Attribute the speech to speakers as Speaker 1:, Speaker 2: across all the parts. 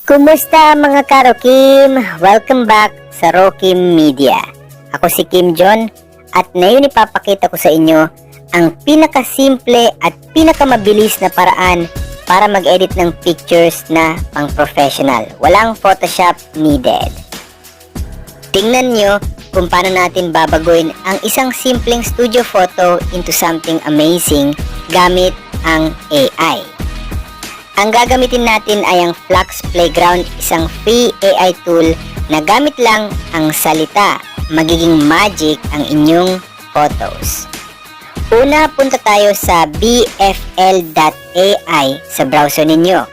Speaker 1: Kumusta mga karokim? Welcome back sa Rokim Media. Ako si Kim John at ngayon ipapakita ko sa inyo ang pinakasimple at pinakamabilis na paraan para mag-edit ng pictures na pang-professional. Walang Photoshop needed. Tingnan nyo kung paano natin babaguhin ang isang simpleng studio photo into something amazing gamit ang AI. Ang gagamitin natin ay ang Flux Playground, isang free AI tool na gamit lang ang salita, magiging magic ang inyong photos. Una, punta tayo sa bfl.ai sa browser ninyo.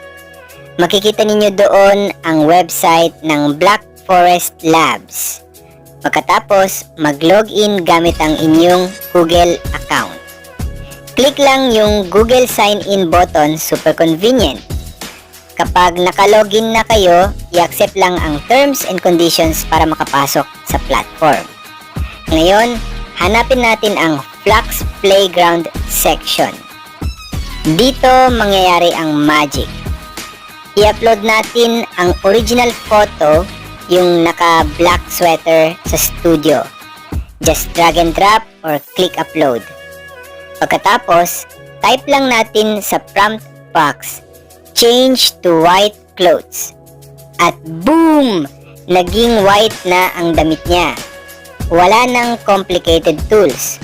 Speaker 1: Makikita ninyo doon ang website ng Black Forest Labs. Pagkatapos, mag-login gamit ang inyong Google account. Click lang yung Google Sign In button, super convenient. Kapag nakalogin na kayo, i-accept lang ang terms and conditions para makapasok sa platform. Ngayon, hanapin natin ang Flux Playground section. Dito mangyayari ang magic. I-upload natin ang original photo, yung naka-black sweater sa studio. Just drag and drop or click upload. Pagkatapos, type lang natin sa prompt box, change to white clothes. At boom! Naging white na ang damit niya. Wala nang complicated tools.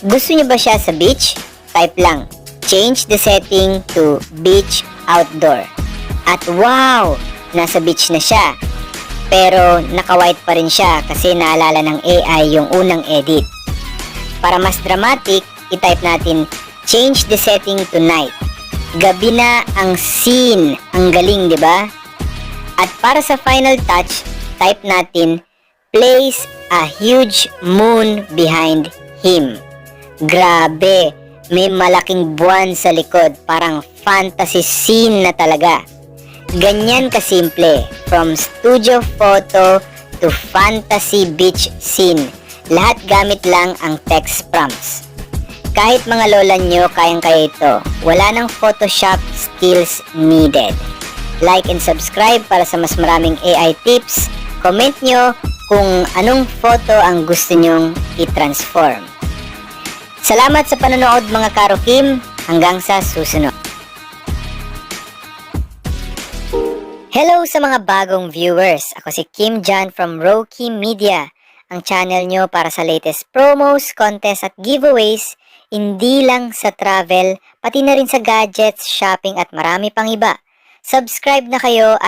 Speaker 1: Gusto niyo ba siya sa beach? Type lang, change the setting to beach outdoor. At wow! Nasa beach na siya. Pero naka-white pa rin siya kasi naalala ng AI yung unang edit. Para mas dramatic, i-type natin, change the setting to night. Gabi na ang scene. Ang galing, di ba? At para sa final touch, type natin, place a huge moon behind him. Grabe, may malaking buwan sa likod. Parang fantasy scene na talaga. Ganyan kasimple. From studio photo to fantasy beach scene. Lahat gamit lang ang text prompts. Kahit mga lola nyo, kayang-kaya ito. Wala nang Photoshop skills needed. Like and subscribe para sa mas maraming AI tips. Comment nyo kung anong photo ang gusto nyong i-transform. Salamat sa panonood mga karokim. Hanggang sa susunod. Hello sa mga bagong viewers. Ako si Kim John from Rokim Media. Ang channel nyo para sa latest promos, contests at giveaways. Hindi lang sa travel, pati na rin sa gadgets, shopping at marami pang iba. Subscribe na kayo at